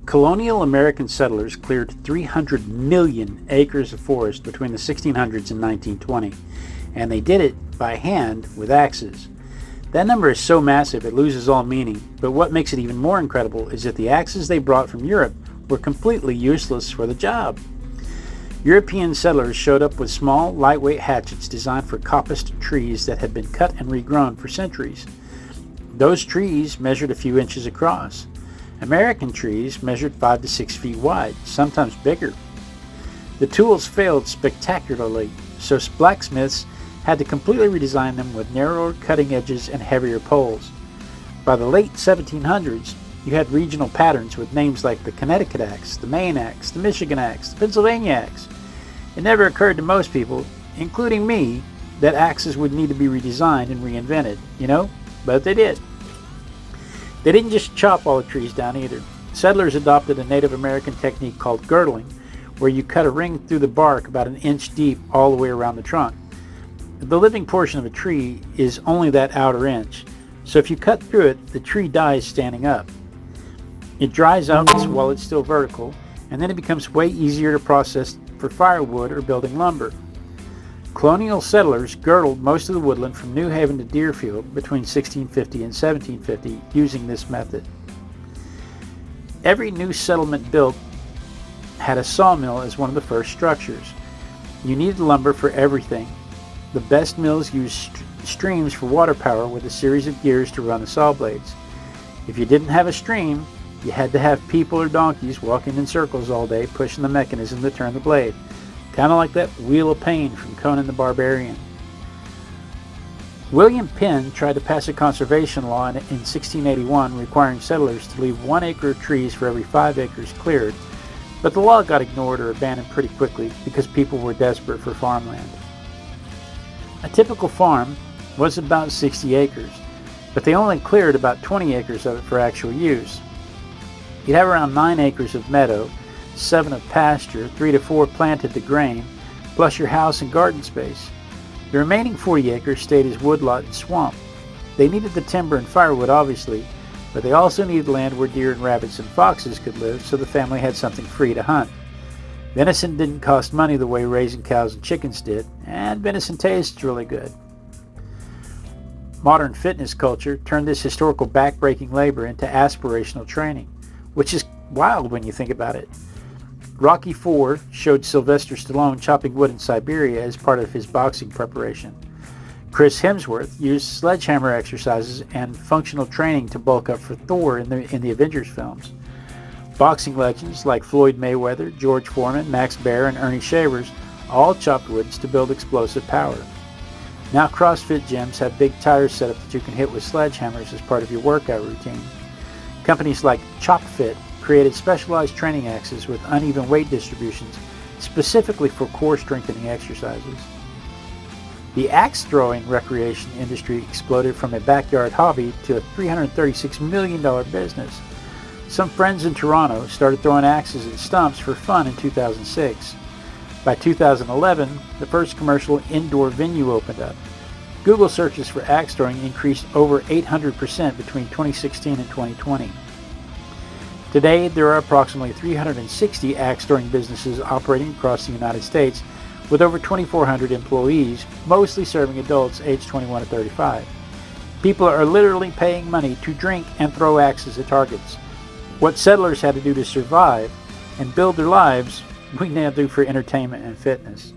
Colonial American settlers cleared 300 million acres of forest between the 1600s and 1920, and they did it by hand with axes. That number is so massive it loses all meaning, but what makes it even more incredible is that the axes they brought from Europe were completely useless for the job. European settlers showed up with small, lightweight hatchets designed for coppiced trees that had been cut and regrown for centuries. Those trees measured a few inches across. American trees measured 5 to 6 feet wide, sometimes bigger. The tools failed spectacularly, so blacksmiths had to completely redesign them with narrower cutting edges and heavier poles. By the late 1700s, you had regional patterns with names like the Connecticut axe, the Maine axe, the Michigan axe, the Pennsylvania axe. It never occurred to most people, including me, that axes would need to be redesigned and reinvented, but they did. They didn't just chop all the trees down either. Settlers adopted a Native American technique called girdling, where you cut a ring through the bark about an inch deep all the way around the trunk. The living portion of a tree is only that outer inch, so if you cut through it, the tree dies standing up. It dries out while it's still vertical, and then it becomes way easier to process for firewood or building lumber. Colonial settlers girdled most of the woodland from New Haven to Deerfield between 1650 and 1750 using this method. Every new settlement built had a sawmill as one of the first structures. You needed lumber for everything. The best mills used streams for water power with a series of gears to run the saw blades. If you didn't have a stream, you had to have people or donkeys walking in circles all day pushing the mechanism to turn the blade. Kind of like that Wheel of Pain from Conan the Barbarian. William Penn tried to pass a conservation law in 1681 requiring settlers to leave 1 acre of trees for every 5 acres cleared, but the law got ignored or abandoned pretty quickly because people were desperate for farmland. A typical farm was about 60 acres, but they only cleared about 20 acres of it for actual use. You'd have around 9 acres of meadow, 7 of pasture, 3 to 4 planted to grain, plus your house and garden space. The remaining 40 acres stayed as woodlot and swamp. They needed the timber and firewood, obviously, but they also needed land where deer and rabbits and foxes could live, so the family had something free to hunt. Venison didn't cost money the way raising cows and chickens did, and venison tastes really good. Modern fitness culture turned this historical back-breaking labor into aspirational training, which is wild when you think about it. Rocky and Thor showed Sylvester Stallone chopping wood in Siberia as part of his boxing preparation. Chris Hemsworth used sledgehammer exercises and functional training to bulk up for Thor in the Avengers films. Boxing legends like Floyd Mayweather, George Foreman, Max Baer, and Ernie Shavers all chopped woods to build explosive power. Now CrossFit gyms have big tires set up that you can hit with sledgehammers as part of your workout routine. Companies like ChopFit created specialized training axes with uneven weight distributions specifically for core strengthening exercises. The axe throwing recreation industry exploded from a backyard hobby to a $336 million business. Some friends in Toronto started throwing axes and stumps for fun in 2006. By 2011, the first commercial indoor venue opened up. Google searches for axe throwing increased over 800% between 2016 and 2020. Today, there are approximately 360 axe throwing businesses operating across the United States with over 2,400 employees, mostly serving adults aged 21 to 35. People are literally paying money to drink and throw axes at targets. What settlers had to do to survive and build their lives, we now do for entertainment and fitness.